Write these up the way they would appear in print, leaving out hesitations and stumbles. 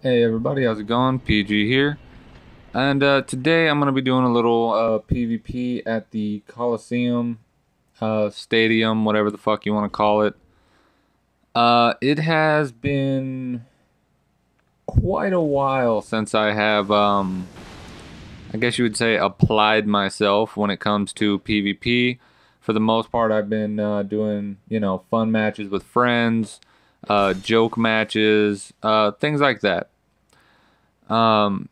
Hey everybody, how's it going? PG here. And today I'm going to be doing a little PvP at the Coliseum, Stadium, whatever the fuck you want to call it. It has been quite a while since I have, I guess you would say, applied myself when it comes to PvP. For the most part, I've been doing, fun matches with friends, joke matches, things like that.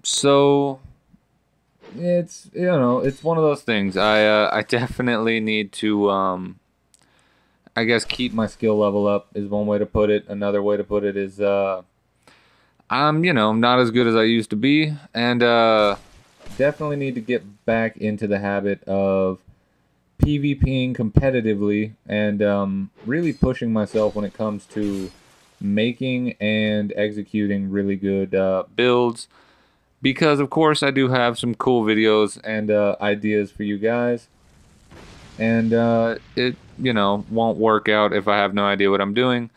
So it's one of those things. I definitely need to I guess keep my skill level up is one way to put it. Another way to put it is I'm, not as good as I used to be, and definitely need to get back into the habit of PvPing competitively and really pushing myself when it comes to making and executing really good builds. Because of course I do have some cool videos and ideas for you guys, and it won't work out if I have no idea what I'm doing,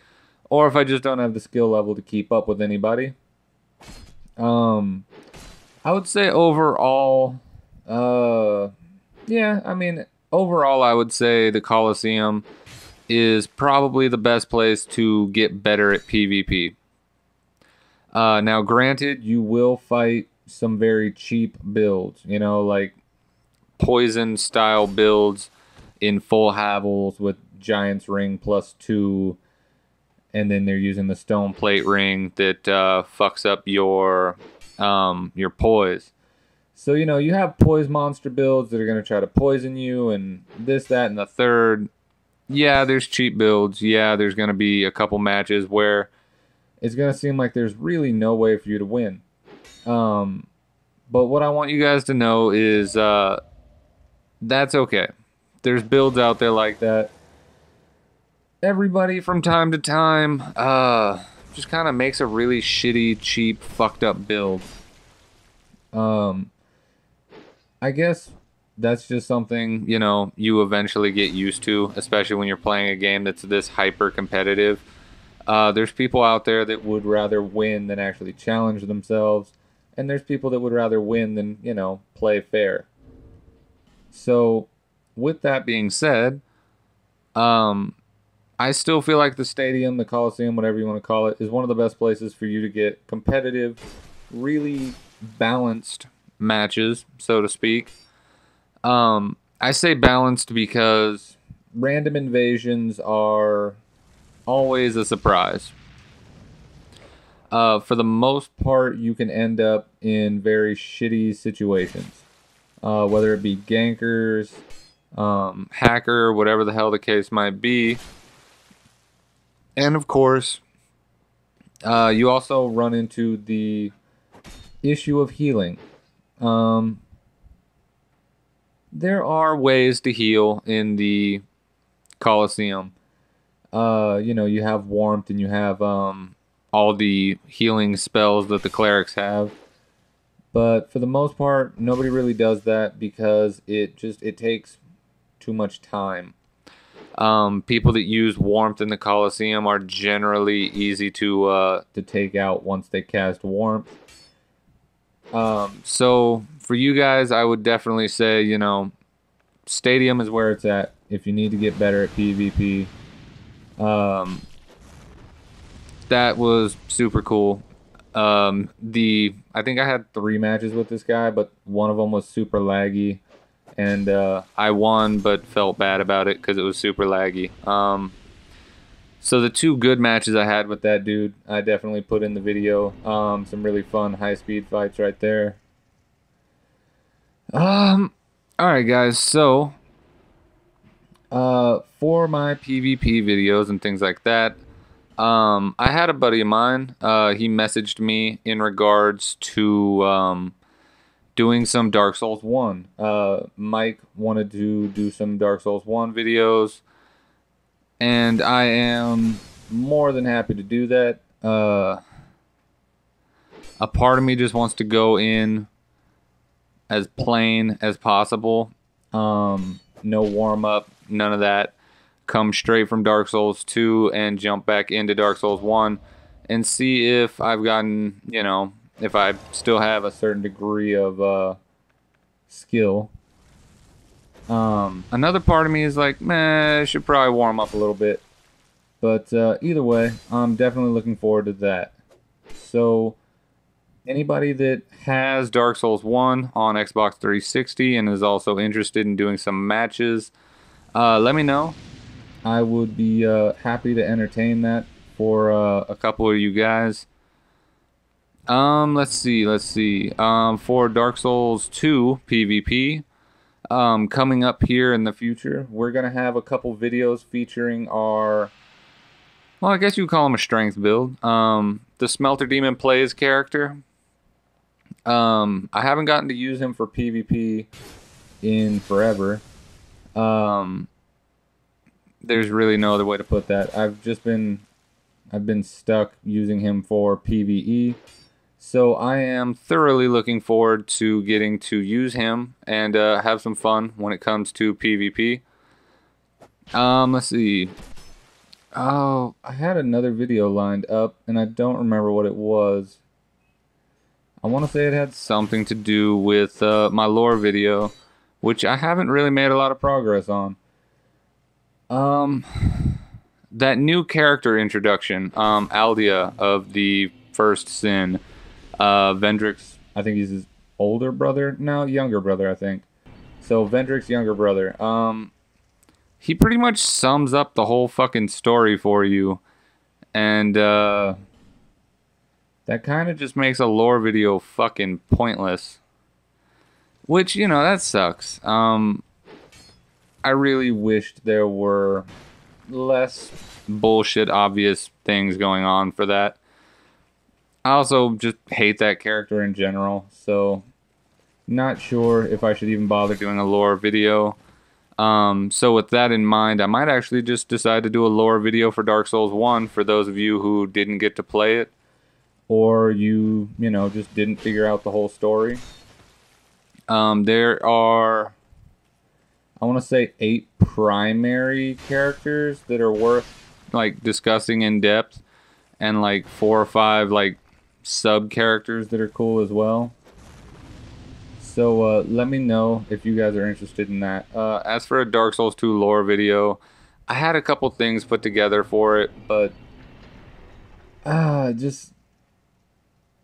or if I just don't have the skill level to keep up with anybody. Um, I would say overall, yeah, I mean overall I would say the Coliseum is probably the best place to get better at PvP. Now, granted, you will fight some very cheap builds, like poison style builds in full Havels with Giant's Ring +2, and then they're using the Stone Plate Ring that fucks up your poise. So you have poise monster builds that are gonna try to poison you, and this, that, and the third. Yeah, there's cheap builds. Yeah, there's gonna be a couple matches where it's gonna seem like there's really no way for you to win. Um, but what I want you guys to know is that's okay. There's builds out there like that. Everybody from time to time just kind of makes a really shitty, cheap, fucked up build. Um, I guess that's just something, you eventually get used to, especially when you're playing a game that's this hyper competitive. There's people out there that would rather win than actually challenge themselves, and there's people that would rather win than, play fair. So, with that being said, um, I still feel like the stadium, the Coliseum, whatever you want to call it, is one of the best places for you to get competitive, really balanced matches, so to speak. I say balanced because random invasions are always a surprise. For the most part, you can end up in very shitty situations, whether it be gankers, hacker, whatever the hell the case might be. And of course, you also run into the issue of healing. There are ways to heal in the Colosseum. You have warmth and you have all the healing spells that the clerics have. But for the most part, nobody really does that because it takes too much time. People that use warmth in the Colosseum are generally easy to take out once they cast warmth. So for you guys, I would definitely say, Stadium is where it's at if you need to get better at PvP. That was super cool. I think I had 3 matches with this guy, but one of them was super laggy, and I won, but felt bad about it because it was super laggy. So the 2 good matches I had with that dude, I definitely put in the video. Some really fun high-speed fights right there. All right, guys. So, for my PvP videos and things like that, I had a buddy of mine. He messaged me in regards to doing some Dark Souls 1. Mike wanted to do some Dark Souls 1 videos, and I am more than happy to do that. A part of me just wants to go in as plain as possible. No warm up, none of that. Come straight from Dark Souls 2 and jump back into Dark Souls 1 and see if I've gotten, you know, if I still have a certain degree of skill. Another part of me is like, meh, I should probably warm up a little bit. But either way, I'm definitely looking forward to that. So, anybody that has Dark Souls 1 on Xbox 360 and is also interested in doing some matches, let me know. I would be happy to entertain that for a couple of you guys. Let's see. For Dark Souls 2 PvP, coming up here in the future, we're gonna have a couple videos featuring our, well, I guess you would call him a strength build. The Smelter Demon Plays character. I haven't gotten to use him for PvP in forever. There's really no other way to put that. I've been stuck using him for PvE. So I am thoroughly looking forward to getting to use him and have some fun when it comes to PvP. Let's see. Oh, I had another video lined up, and I don't remember what it was. I want to say it had something to do with my lore video, which I haven't really made a lot of progress on. That new character introduction, Aldia of the First Sin. Vendrick's, I think he's his older brother? No, younger brother, I think. So, Vendrick's younger brother. He pretty much sums up the whole fucking story for you. And, that kind of just makes a lore video fucking pointless. Which, you know, that sucks. I really wished there were less bullshit obvious things going on for that. I also just hate that character in general, so not sure if I should even bother doing a lore video. So with that in mind, I might actually just decide to do a lore video for Dark Souls 1 for those of you who didn't get to play it, or you know, just didn't figure out the whole story. There are, I want to say, 8 primary characters that are worth like discussing in depth, and like 4 or 5 like sub characters that are cool as well. So let me know if you guys are interested in that. As for a Dark Souls 2 lore video, I had a couple things put together for it, but just,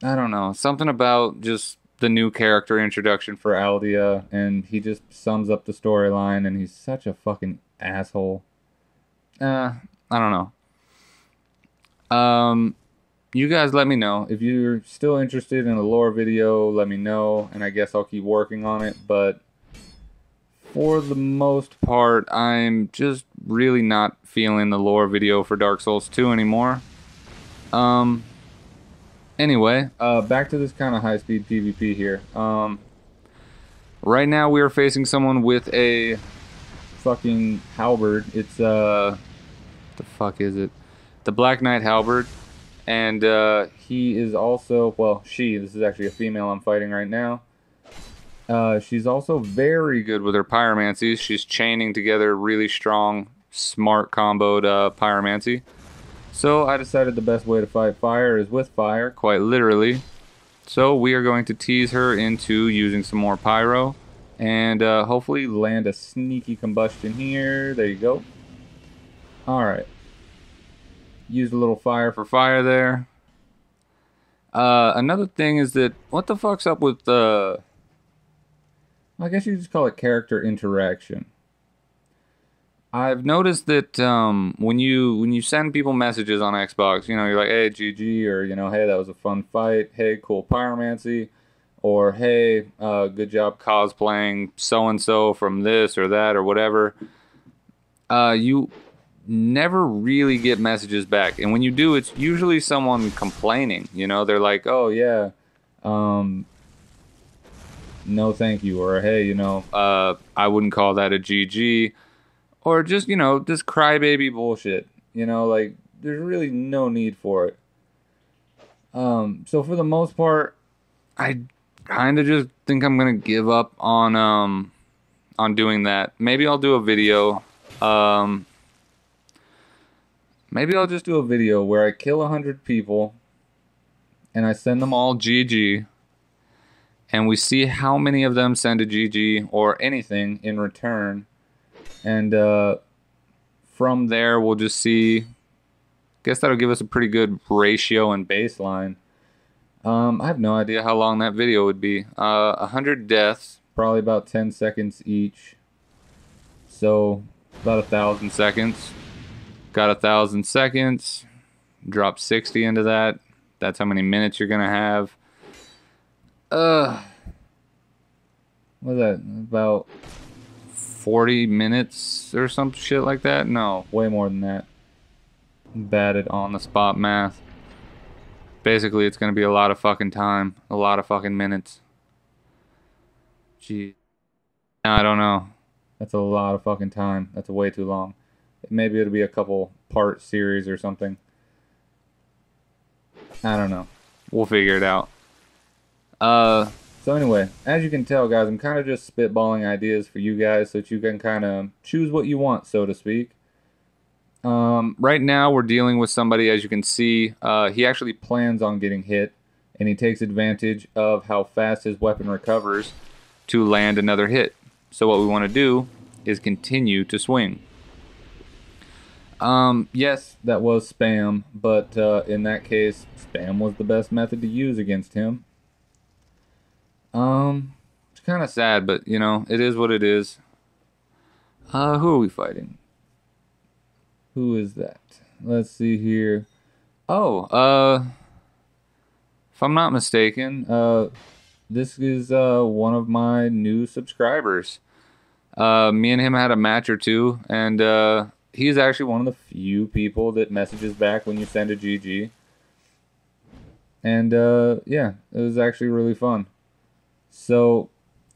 I don't know, something about just the new character introduction for Aldia, and he just sums up the storyline, and he's such a fucking asshole. I don't know. You guys let me know. If you're still interested in a lore video, let me know, and I guess I'll keep working on it, but for the most part, I'm just really not feeling the lore video for Dark Souls 2 anymore. Anyway, back to this kind of high-speed PvP here. Right now we are facing someone with a fucking halberd. It's, the fuck is it? The Black Knight halberd. And he is also, well, this is actually a female I'm fighting right now. She's also very good with her pyromancies. She's chaining together really strong, smart comboed pyromancy. So I decided the best way to fight fire is with fire, quite literally. So we are going to tease her into using some more pyro, and hopefully land a sneaky combustion here. There you go. Alright. Used a little fire for fire there. Another thing is that, what the fuck's up with the, I guess you just call it character interaction. I've noticed that when you send people messages on Xbox, you know, you're like, hey, GG, or, you know, hey, that was a fun fight, hey, cool pyromancy, or hey, good job cosplaying so-and-so from this or that or whatever. You never really get messages back, and when you do, it's usually someone complaining. You know, they're like, oh yeah, no thank you, or hey, you know, I wouldn't call that a GG, or just, you know, this crybaby bullshit. You know, like, there's really no need for it. So for the most part, I kind of just think I'm gonna give up on doing that. Maybe I'll do a video maybe I'll just do a video where I kill 100 people and I send them all GG, and we see how many of them send a GG or anything in return, and from there we'll just see. Guess that'll give us a pretty good ratio and baseline. I have no idea how long that video would be. 100 deaths, probably about 10 seconds each, so about 1,000 seconds. Got 1,000 seconds, drop 60 into that. That's how many minutes you're gonna have. What's that, about 40 minutes or some shit like that? No, way more than that. Bad at on the spot math. Basically, it's gonna be a lot of fucking time, a lot of fucking minutes. Gee, I don't know. That's a lot of fucking time. That's way too long. Maybe it'll be a couple part series or something. I don't know. We'll figure it out. So anyway, as you can tell, guys, I'm kind of just spitballing ideas for you guys so that you can kind of choose what you want, so to speak. Right now, we're dealing with somebody, as you can see, he actually plans on getting hit, and he takes advantage of how fast his weapon recovers to land another hit. So what we want to do is continue to swing. Yes, that was spam, but in that case, spam was the best method to use against him. It's kind of sad, but you know, it is what it is. Who are we fighting? Who is that? Let's see here. Oh, if I'm not mistaken, this is one of my new subscribers. Me and him had a match or two, and he's actually one of the few people that messages back when you send a GG. And yeah, it was actually really fun. So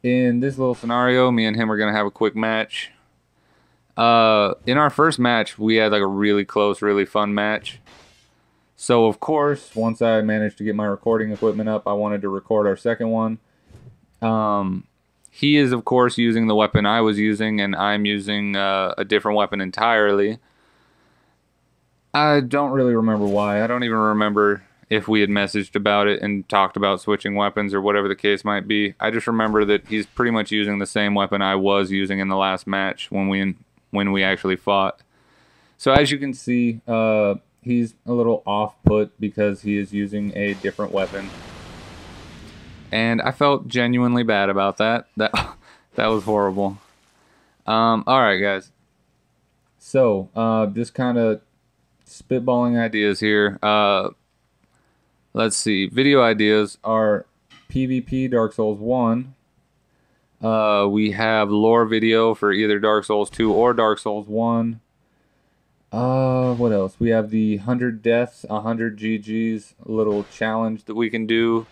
in this little scenario, me and him are gonna have a quick match. In our first match, we had like a really close, really fun match. So of course, once I managed to get my recording equipment up, I wanted to record our second one. He is of course using the weapon I was using, and I'm using a different weapon entirely. I don't really remember why. I don't even remember if we had messaged about it and talked about switching weapons or whatever the case might be. I just remember that he's pretty much using the same weapon I was using in the last match when we actually fought. So as you can see, he's a little off-put because he is using a different weapon. And I felt genuinely bad about that. That was horrible. Alright guys. So, just kind of spitballing ideas here. Let's see. Video ideas are PvP Dark Souls 1. We have lore video for either Dark Souls 2 or Dark Souls 1. What else? We have the 100 deaths, 100 GGs little challenge that we can do.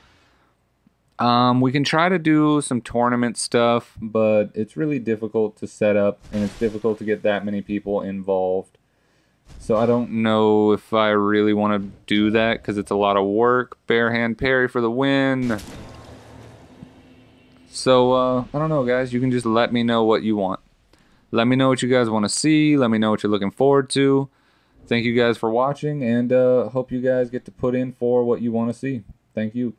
We can try to do some tournament stuff, but it's really difficult to set up, and it's difficult to get that many people involved. So I don't know if I really want to do that because it's a lot of work. Bare hand parry for the win. So, I don't know, guys. You can just let me know what you want. Let me know what you guys want to see. Let me know what you're looking forward to. Thank you guys for watching, and hope you guys get to put in for what you want to see. Thank you.